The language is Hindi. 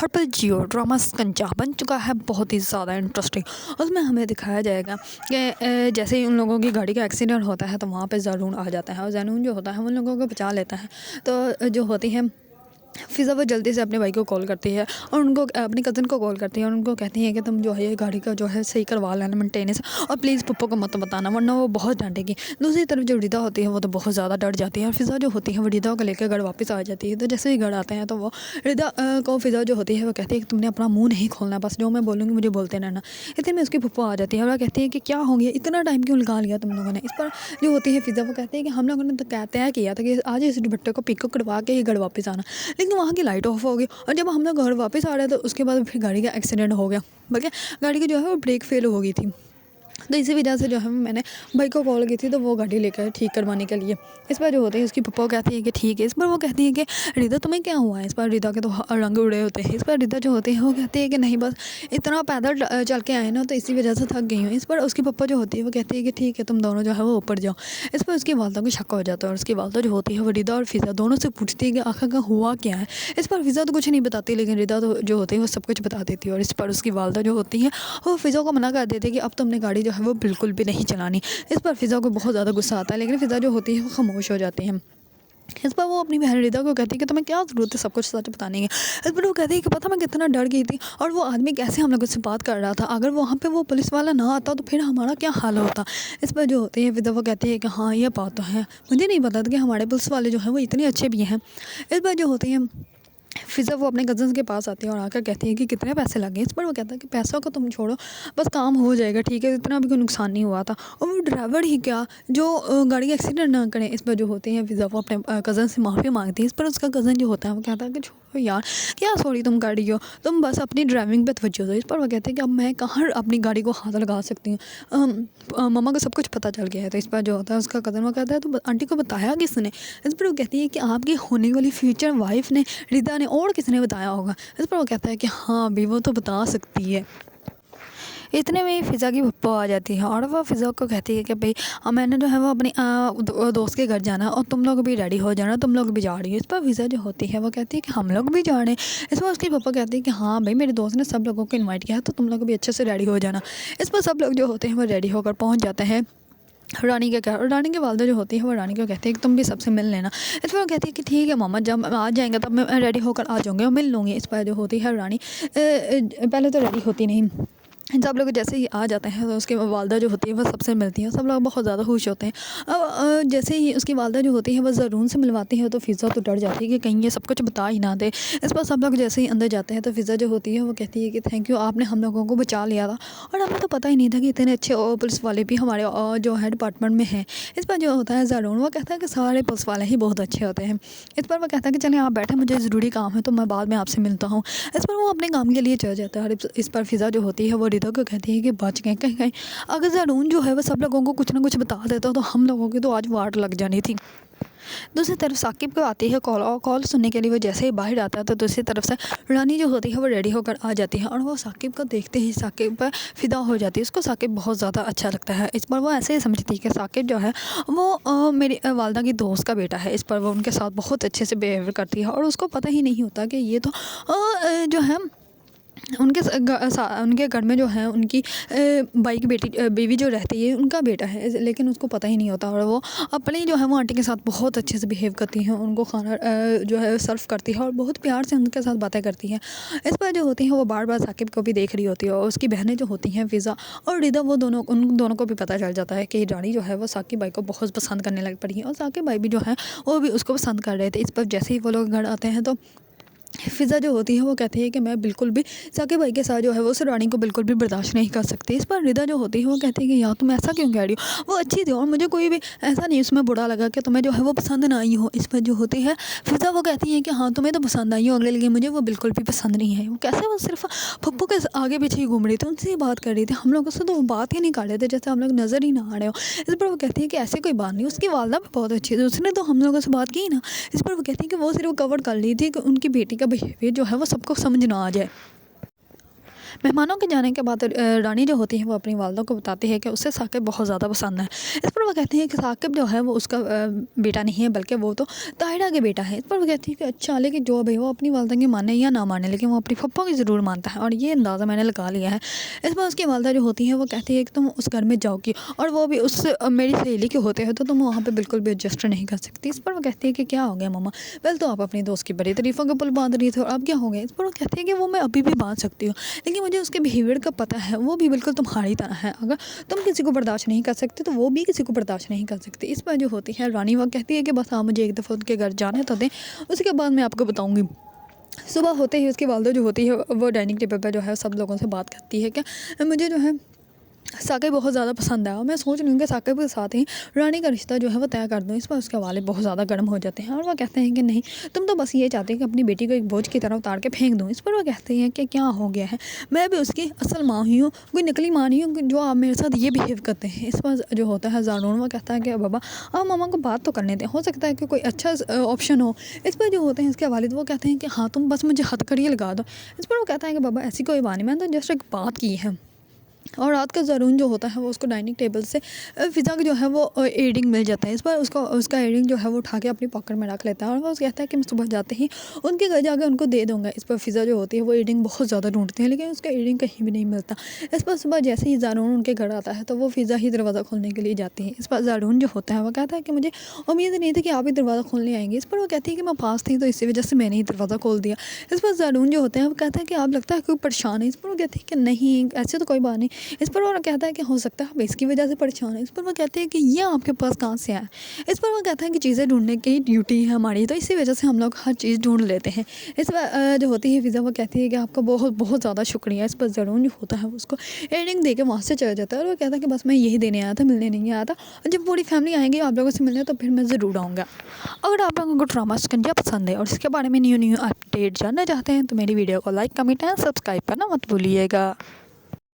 हर पल जियो ड्रामा शिकंजा बन चुका है बहुत ही ज़्यादा इंटरेस्टिंग। उसमें हमें दिखाया जाएगा कि जैसे ही उन लोगों की गाड़ी का एक्सीडेंट होता है तो वहाँ पे ज़ारून आ जाता है और ज़ारून जो होता है उन लोगों को बचा लेता है। तो जो होती है फ़िज़ा वो जल्दी से अपने भाई को कॉल करती है और उनको अपनी कज़न को कॉल करती है और उनको कहती है कि तुम जो है ये गाड़ी का जो है सही करवा लेना मेंटेनेंस, और प्लीज़ पप्पो को मत बताना वरना वो बहुत डांटेगी। दूसरी तरफ जो रिदा होती है वो तो बहुत ज़्यादा डर जाती है और फ़िज़ा जो होती है वो रिदा को लेकर घर वापस आ जाती है। तो जैसे ही घर आते हैं तो वो रिदा को फ़िज़ा जो होती है वो कहती है कि तुमने अपना मुँह नहीं खोलना, बस जो मैं बोलूँगी मुझे बोलते रहना। इतने में उसकी पप्पो आ जाती है और वो कहती है कि क्या हो गया, इतना टाइम क्यों लगा लिया तुम लोगों ने। इस पर जो होती है फ़िज़ा वो कहती है कि हम लोगों ने तो तय किया था कि आज इस दुपट्टे को पिक करवा के ही घर वापस आना, लेकिन वहाँ की लाइट ऑफ हो गई और जब हम लोग घर वापस आ रहे थे उसके बाद फिर गाड़ी का एक्सीडेंट हो गया, बल्कि गाड़ी की जो है वो ब्रेक फेल हो गई थी। तो इसी वजह से जो है मैंने भाई को कॉल की थी तो वो गाड़ी लेकर ठीक करवाने के लिए। इस पर जो होते हैं उसकी पप्पा कहती है कि ठीक है। इस पर वो कहती है कि रिदा तुम्हें क्या हुआ है। इस पर रिदा के तो रंग उड़े होते हैं। इस पर रिदा जो होते हैं वो कहती है कि नहीं बस इतना पैदल चल के आए ना तो इसी वजह से थक गई हूँ। इस पर उसकी पप्पा जो होती है वो कहती है कि ठीक है तुम दोनों जो है वो ऊपर जाओ। इस पर उसकी वालदा को शक हो जाता है और उसकी वालदा जो होती है वो रिदा और फ़िज़ा दोनों से पूछती है कि आखिर का हुआ क्या है। इस पर फ़िज़ा तो कुछ नहीं बताती लेकिन रिदा तो जो होती है वो सब कुछ बता देती है और इस पर उसकी वालदा जो होती है वो फ़िज़ा को मना कर देती है कि अब तुमने गाड़ी जो है वो बिल्कुल भी नहीं चलानी। इस पर फ़िज़ा को बहुत ज़्यादा गुस्सा आता है लेकिन फ़िज़ा जो होती है वो खामोश हो जाती है। इस पर वो अपनी बहन रिदा को कहती है कि तुम्हें क्या ज़रूरत है सब कुछ सच बताने की। इस पर वो कहती है कि पता मैं कितना डर गई थी और वो आदमी कैसे हम लोगों से बात कर रहा था, अगर वहाँ पे वो पुलिस वाला ना आता तो फिर हमारा क्या हाल होता। इस पर जो होती है फिर वो कहती है कि हाँ ये बात तो है, मुझे नहीं पता था कि हमारे पुलिस वाले जो हैं वो इतने अच्छे भी हैं। इस पर जो होती है फिज़ा वो अपने कज़न्स के पास आती है और आकर कहती है कि कितने पैसे लगे। इस पर वो कहता है कि पैसों को तुम छोड़ो, बस काम हो जाएगा, ठीक है, इतना भी कोई नुकसान नहीं हुआ था। और वो ड्राइवर ही क्या जो गाड़ी का एक्सीडेंट ना करे। इस पर जो होते हैं फिज़ा वो अपने कज़न से माफ़ी मांगती है। इस पर उसका कज़न जो होता है वो कहता है कि छोड़ो यार, क्या सॉरी तुम कर रही हो, तुम बस अपनी ड्राइविंग पे तवज्जो दो। इस पर वो कहते हैं कि अब मैं कहाँ अपनी गाड़ी को हाथ लगा सकती हूँ, मम्मा को सब कुछ पता चल गया है। तो इस पर जो होता है उसका कज़न वो कहता है तो आंटी को बताया किसने। इस पर वो कहती है कि आपकी होने वाली फ्यूचर वाइफ ने, रिदा ने, और किसने बताया होगा। इस पर वो कहता है कि हाँ अभी वो तो बता सकती है। इतने में फ़िज़ा की पप्पो आ जाती है और वो फ़िज़ा को कहती है कि भाई मैंने जो है वो अपनी दोस्त के घर जाना और तुम लोग भी रेडी हो जाना, तुम लोग भी जा रही हो। इस पर फ़िज़ा जो होती है वो कहती है कि हम लोग भी जा रहे हैं। इस पर उसके पापा कहते हैं कि हाँ भाई मेरे दोस्त ने सब लोगों को इन्वाइट किया है तो तुम लोग भी अच्छे से रेडी हो जाना। इस पर सब लोग जो होते हैं वो रेडी होकर पहुँच जाते हैं रानी के घर और रानी की वालदा जो होती है वो रानी को कहती है कि तुम भी सबसे मिल लेना। इस पर वो कहती है कि ठीक है मामा, जब आ जाएंगे तब मैं रेडी होकर आ जाऊँगी और मिल लूँगी। इस पर जो होती है रानी पहले तो रेडी होती नहीं, सब लोग जैसे ही आ जाते हैं तो उसकी वालदा जो होती है वो सबसे मिलती है, सब लोग बहुत ज़्यादा खुश होते हैं। अब जैसे ही उसकी वालदा जो होती है वो ज़रून से मिलवाती है तो फ़िज़ा तो डर जाती है कि कहीं ये सब कुछ बता ही ना दे। इस पर सब लोग जैसे ही अंदर जाते हैं तो फ़िज़ा जो होती है वो कहती है कि थैंक यू, आपने हम लोगों को बचा लिया था और हमें तो पता ही नहीं था कि इतने अच्छे पुलिस वाले भी हमारे जो है डिपार्टमेंट में हैं। इस पर जो होता है ज़रून वो कहता है कि सारे पुलिस वाले ही बहुत अच्छे होते हैं। इस पर वो कहता है कि चलें आप बैठे, मुझे ज़रूरी काम है तो मैं बाद में आपसे मिलता हूँ। इस पर वो अपने काम के लिए चल जाता है और इस पर फ़िज़ा जो होती है वो रिदा को कहती है कि बच गए कहीं कहीं, अगर ज़रून जो है वो सब लोगों को कुछ ना कुछ बता देता तो हम लोगों की तो आज वाट लग जानी थी। दूसरी तरफ साकिब को आती है कॉल और कॉल सुनने के लिए वो जैसे ही बाहर आता है तो दूसरी तरफ से रानी जो होती है वो रेडी होकर आ जाती है और वो साकिब को देखते ही साकिब पर फिदा हो जाती है। उसको साकिब बहुत ज़्यादा अच्छा लगता है। इस पर वो ऐसे ही समझती है कि साकिब जो है वो मेरी वालदा की दोस्त का बेटा है। इस पर वो उनके साथ बहुत अच्छे से बिहेव करती है और उसको पता ही नहीं होता कि ये तो जो है उनके घर में जो है उनकी भाई की बीवी जो रहती है उनका बेटा है, लेकिन उसको पता ही नहीं होता और वो अपनी जो है वो आंटी के साथ बहुत अच्छे से बिहेव करती हैं, उनको खाना जो है सर्व करती है और बहुत प्यार से उनके साथ बातें करती हैं। इस पर जो होती हैं वो बार बार साकिब को भी देख रही होती है और उसकी बहनें जो होती हैं फ़िज़ा और रिदा, वो दोनों, उन दोनों को भी पता चल जाता है कि रानी जो है वो साकिब भाई को बहुत पसंद करने लग पड़ी है और साकिब भाई भी जो है वो भी उसको पसंद कर रहे थे। इस पर जैसे ही वो लोग घर आते हैं तो फ़िज़ा जो होती है वो कहती है कि मैं बिल्कुल भी साकिब भाई के साथ जो है वो उस रानी को बिल्कुल भी बर्दाश्त नहीं कर सकती। इस पर रिदा जो होती है वो कहती है कि यार तुम ऐसा क्यों कह रही हो, वो अच्छी थी और मुझे कोई भी ऐसा नहीं उसमें बुरा लगा कि तुम्हें जो है वो पसंद ना आई हो। इस पर जो होती है फ़िज़ा वो कहती है कि हाँ तुम्हें तो पसंद आई हो अगले, लेकिन मुझे वो बिल्कुल भी पसंद नहीं है। वो कैसे, वो सिर्फ पप्पू के आगे पीछे ही घूम रही थी, उनसे ही बात कर रही थी, हम लोग उससे तो वो बात ही नहीं कर रहे थे, जैसे हम लोग नज़र ही ना आ रहे हो। इस पर वो कहती है कि ऐसे कोई बात नहीं, उसकी वालदा भी बहुत अच्छी थी, उसने तो हम लोगों से बात की ना। इस पर वो कहती है कि वो सिर्फ कवर कर ली थी कि उनकी बेटी का बिहेवियर जो है वो सबको समझ ना आ जाए। मेहमानों के जाने के बाद रानी जो होती है वो अपनी वालदा को बताती है कि उसे साकिब बहुत ज़्यादा पसंद है। इस पर वो कहती है कि साकिब जो है वो उसका बेटा नहीं है, बल्कि वो तो ताहिरा के बेटा है। इस पर वो कहती है कि अच्छा, लेकिन जो भाई वो अपनी वालदा की माने या ना माने, लेकिन वो अपनी पप्पा की ज़रूर मानता है और ये अंदाज़ा मैंने लगा लिया है। इस पर उसकी वालदा जो होती है वो कहती है कि तुम उस घर में जाओगी और वो भी उस मेरी सहेली के होते हैं, तो तुम वहाँ पर बिल्कुल भी एडजस्ट नहीं कर सकती। इस पर वो कहती है कि क्या हो गया मम्मा, पहले तो आप अपनी दोस्त की बड़ी तारीफ़ों के पुल बांध रही थे और अब क्या हो गया। इस पर वो कहती है कि वो मैं अभी भी बांध सकती हूँ, लेकिन मुझे उसके बिहेवियर का पता है, वो भी बिल्कुल तुम्हारी तरह है। अगर तुम किसी को बर्दाश्त नहीं कर सकते तो वो भी किसी को बर्दाश्त नहीं कर सकती। इस पर जो होती है रानी वो कहती है कि बस आप मुझे एक दफ़ा उनके घर जाने तो दें, उसके बाद मैं आपको बताऊँगी। सुबह होते ही उसकी वालदा जो होती है वो डाइनिंग टेबल पर जो है सब लोगों से बात करती है कि मुझे जो है साकिब बहुत ज़्यादा पसंद है और मैं सोच रही हूँ कि साकिब के साथ ही रानी का रिश्ता जो है वो तय कर दूँ। इस पर उसके वालिद बहुत ज़्यादा गर्म हो जाते हैं और वो कहते हैं कि नहीं, तुम तो बस ये चाहते हैं कि अपनी बेटी को एक बोझ की तरह उतार के फेंक दूँ। इस पर वो कहते हैं कि क्या हो गया है, मैं भी उसकी असल माँ ही हूँ, कोई नकली माँ नहीं हूँ जो आप मेरे साथ ये बिहेव करते हैं। इस पर जो होता है ज़ारून वो कहता है कि बाबा आप मामा को बात तो करने दें, हो सकता है कि कोई अच्छा ऑप्शन हो। इस पर जो होते हैं उसके वालिद वो कहते हैं कि हाँ, तुम बस मुझे हथकड़ियाँ लगा दो। इस पर वो कहता है कि बाबा ऐसी कोई बात नहीं, मैंने तो जस्ट एक बात की है। और रात का ज़ारून जो होता है वो उसको डाइनिंग टेबल से फ़िज़ा का जो है वो एयररिंग मिल जाता है। इस पर उसका एयररिंग जो है वो उठा के अपनी पॉकेट में रख लेता है और वो कहता है कि मैं सुबह जाते ही उनके घर जाकर उनको दे दूँगा। इस पर फ़िज़ा जो होती है वो एयररिंग बहुत ज़्यादा ढूंढती है, लेकिन उसका एयररिंग कहीं भी नहीं मिलता। इस पर सुबह जैसे ही ज़ारून उनके घर आता है तो वो फ़िज़ा ही दरवाज़ा खोलने के लिए जाती है। इस पर ज़ारून जो होता है वो कहता है कि मुझे उम्मीद नहीं थी कि आप ही दरवाज़ा खोलने आएंगे। इस पर वो कहती है कि मैं पास थी तो इसी वजह से मैंने ही दरवाज़ा खोल दिया। इस पर ज़ारून जो होते हैं वो कहता है कि आप लगता है कोई परेशान है। इस पर वो कहती है कि नहीं, ऐसे तो कोई बात नहीं। इस पर वो कहता है कि हो सकता है आप इसकी वजह से परेशान है। इस पर वो कहते हैं कि ये आपके पास कहाँ से आया। इस पर वो कहता है कि चीज़ें ढूंढने की ड्यूटी है हमारी, तो इसी वजह से हम लोग हर चीज़ ढूंढ लेते हैं। इस पर जो होती है फ़िज़ा वो कहती है कि आपका बहुत बहुत ज़्यादा शुक्रिया। इस पर ज़रून जो होता है उसको एयररिंग दे के वहाँ से चला जाता है और वो कहता है कि बस मैं यही देने आया था, मिलने नहीं आया था। और जब पूरी फैमिली आएंगी आप लोगों से मिलने तो फिर मैं ज़रूर आऊँगा। अगर आप लोगों को ड्रामा शिकंजा पसंद है और इसके बारे में न्यू न्यू अपडेट जानना चाहते हैं तो मेरी वीडियो को लाइक, कमेंट एंड सब्सक्राइब करना मत भूलिएगा।